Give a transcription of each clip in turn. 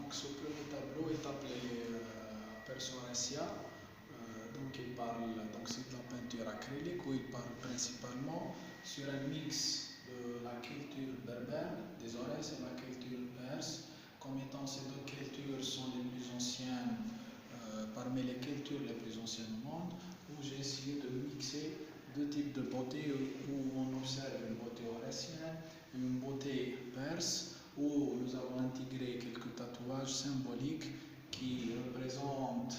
Donc ce premier tableau est appelé Persoracia. Donc il parle, donc c'est de la peinture acrylique où il parle principalement sur un mix de la culture berbère des Aurès et la culture perse, comme étant ces deux cultures sont les plus anciennes parmi les cultures les plus anciennes au monde, où j'ai essayé de mixer deux types de beauté où on observe une beauté aurésienne et une beauté perse, où nous avons intégré quelques tatouages symboliques qui représentent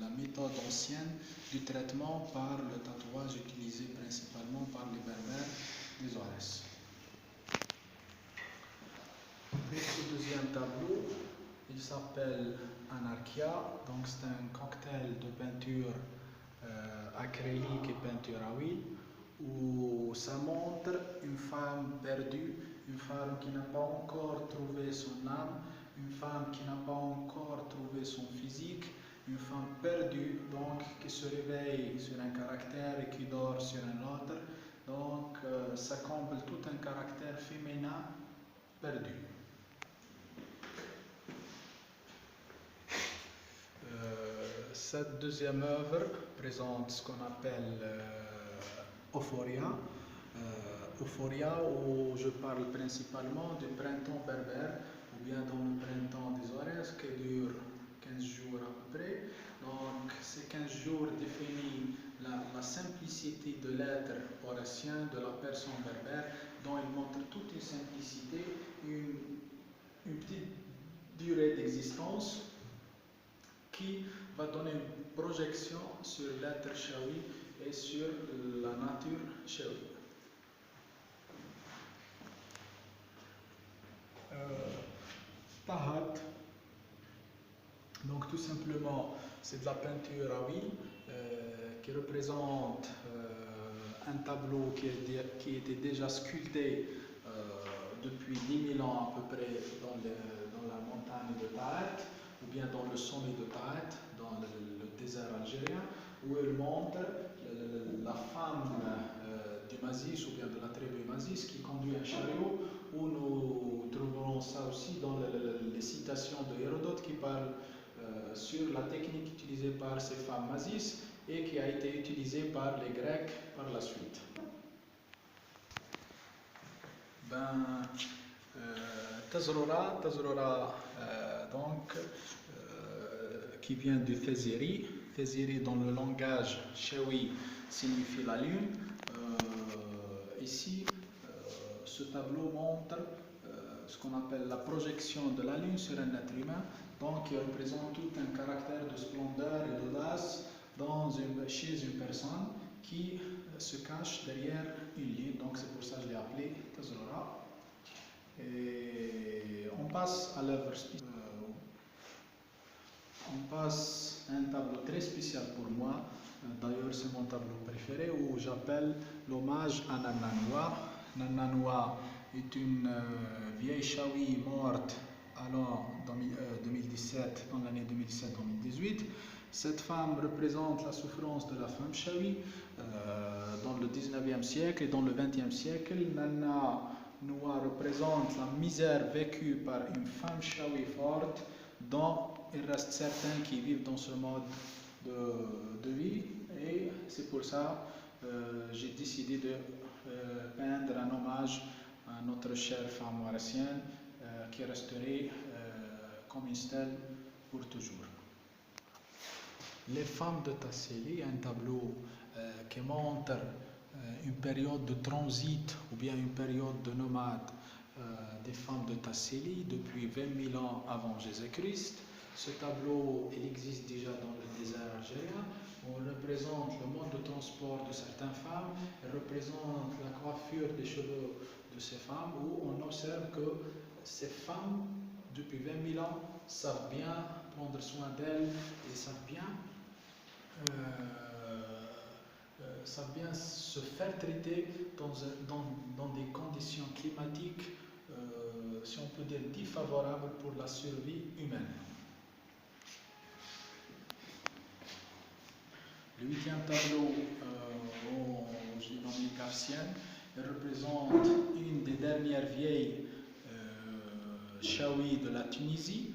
la méthode ancienne du traitement par le tatouage utilisé principalement par les berbères des Aurès. Et ce deuxième tableau, il s'appelle Anarchia, donc c'est un cocktail de peinture acrylique et peinture à huile, où ça montre une femme perdue, une femme qui n'a pas encore trouvé son âme, une femme qui n'a pas encore trouvé son physique, une femme perdue, donc qui se réveille sur un caractère et qui dort sur un autre. Donc ça comble tout un caractère féminin perdu. Cette deuxième œuvre présente ce qu'on appelle Euphoria. Euphoria, où je parle principalement du printemps berbère, ou bien dans le printemps des Aurès, qui dure 15 jours à peu près. Donc, ces 15 jours définissent la simplicité de l'être aurésien, de la personne berbère, dont il montre toute une simplicité, une petite durée d'existence qui va donner une projection sur l'être chaoui et sur la nature chaoui. Tahat, donc tout simplement, c'est de la peinture à huile qui représente un tableau qui était déjà sculpté depuis 10 000 ans à peu près dans la montagne de Tahat, ou bien dans le sommet de Tahat, dans le désert algérien, où elle montre la femme du Mazis, ou bien de la tribu Mazis, qui conduit un chariot, où nous trouverons ça aussi dans les citations de Hérodote qui parlent sur la technique utilisée par ces femmes Mazis et qui a été utilisée par les Grecs par la suite. Tazrora, donc, qui vient du Thésiri. Thésiri dans le langage chaoui signifie la lune. Ici, ce tableau montre ce qu'on appelle la projection de la lune sur un être humain, donc qui représente tout un caractère de splendeur et d'audace chez une personne qui se cache derrière une lune. Donc c'est pour ça que je l'ai appelé Tazrora. Et on passe à l'œuvre. On passe à un tableau très spécial pour moi. D'ailleurs, c'est mon tableau préféré où j'appelle l'hommage à Nananua. Nananua est une vieille chaoui morte dans l'année 2017-2018. Cette femme représente la souffrance de la femme chaoui dans le 19e siècle et dans le 20e siècle. Nananua représente la misère vécue par une femme chaoui forte dont il reste certains qui vivent dans ce mode de vie, et c'est pour ça que j'ai décidé de peindre un hommage à notre chère femme aurésienne qui resterait comme une stèle pour toujours. Les femmes de Tassili, un tableau qui montre une période de transit ou bien une période de nomade des femmes de Tassili depuis 20 000 ans avant Jésus-Christ. Ce tableau, il existe déjà dans le désert algérien. On représente le mode de transport de certaines femmes, il représente la coiffure des cheveux de ces femmes, où on observe que ces femmes, depuis 20 000 ans, savent bien prendre soin d'elles et savent bien se faire traiter dans des conditions climatiques, si on peut dire, défavorables pour la survie humaine. Le 8e tableau, je l'ai nommé Cartienne, représente une des dernières vieilles Chaoui de la Tunisie,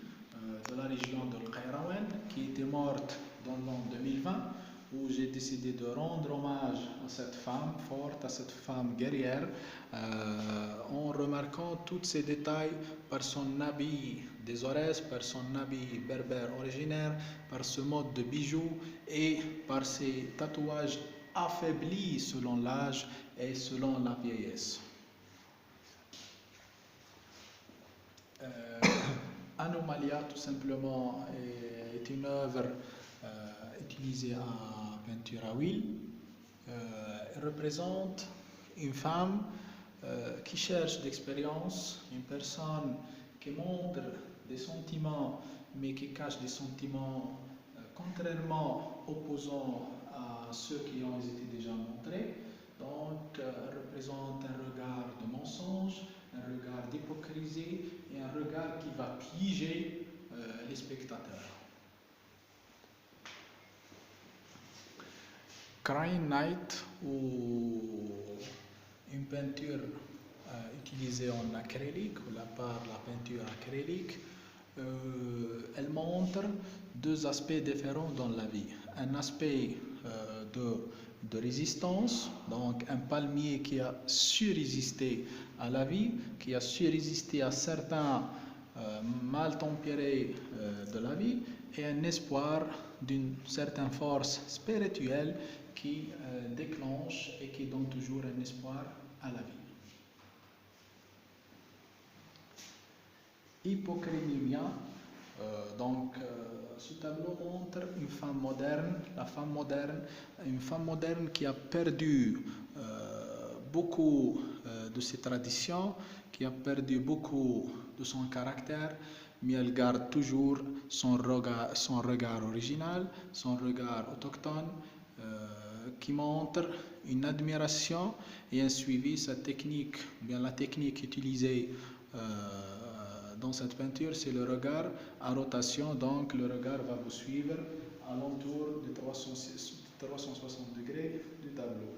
de la région de Kairouan, qui était morte dans l'an 2020, où j'ai décidé de rendre hommage à cette femme forte, à cette femme guerrière, en remarquant tous ces détails par son habit des Aurès, par son habit berbère originaire, par ce mode de bijoux et par ses tatouages affaiblis selon l'âge et selon la vieillesse. Anomalia, tout simplement, est une œuvre utilisée en peinture à huile. Elle représente une femme qui cherche d'expérience, une personne qui montre des sentiments, mais qui cache des sentiments contrairement opposants à ceux qui ont été déjà montrés. Donc, elle représente un regard de mensonge, un regard d'hypocrisie et un regard qui va piéger les spectateurs. Crying Night, ou une peinture utilisée en acrylique, ou la peinture acrylique, elle montre deux aspects différents dans la vie. Un aspect de résistance, donc un palmier qui a su résister à la vie, qui a su résister à certains mal tempérés de la vie, et un espoir d'une certaine force spirituelle qui déclenche et qui donne toujours un espoir à la vie. Hypokrémia, ce tableau montre une femme moderne, une femme moderne qui a perdu beaucoup de ses traditions, qui a perdu beaucoup de son caractère, mais elle garde toujours son regard original, son regard autochtone, qui montre une admiration et un suivi. Sa technique, bien la technique utilisée dans cette peinture, c'est le regard à rotation, donc le regard va vous suivre à l'entour de 360 degrés du tableau.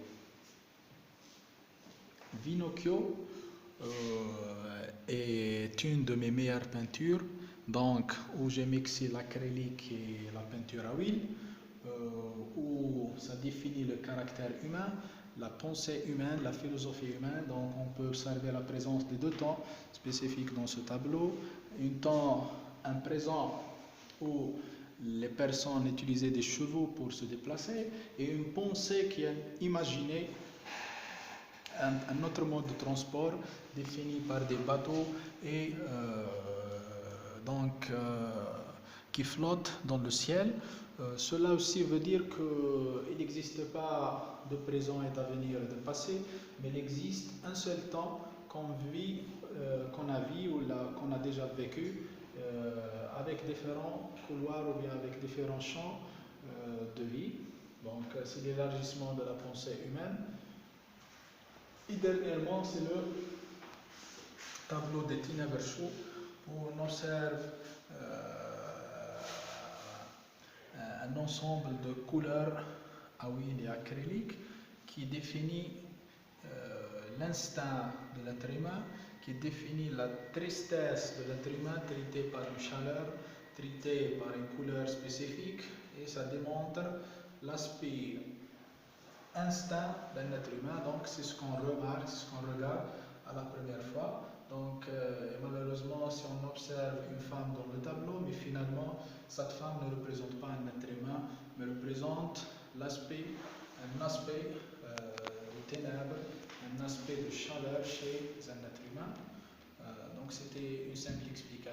Vinocchio est une de mes meilleures peintures, donc où j'ai mixé l'acrylique et la peinture à huile, où ça définit le caractère humain, la pensée humaine, la philosophie humaine. Donc on peut observer la présence des deux temps spécifiques dans ce tableau. Un présent où les personnes utilisaient des chevaux pour se déplacer, et une pensée qui a imaginé un autre mode de transport défini par des bateaux et qui flottent dans le ciel. Cela aussi veut dire qu'il n'existe pas de présent et d'avenir et de passé, mais il existe un seul temps qu'on a vu ou qu'on a déjà vécu, avec différents couloirs ou bien avec différents champs de vie. Donc c'est l'élargissement de la pensée humaine. Et dernièrement, c'est le tableau de Tina Verschow, où on observe un ensemble de couleurs à huile et acrylique qui définit l'instinct de l'être humain, qui définit la tristesse de l'être humain traité par une chaleur, traité par une couleur spécifique, et ça démontre l'aspect instinct d'un être humain. Donc c'est ce qu'on remarque, c'est ce qu'on regarde à la première fois. Donc malheureusement, si on observe une femme dans le tableau, mais finalement cette femme ne représente pas un être humain, mais représente un aspect de ténèbres, un aspect de chaleur chez un être humain. Donc c'était une simple explication.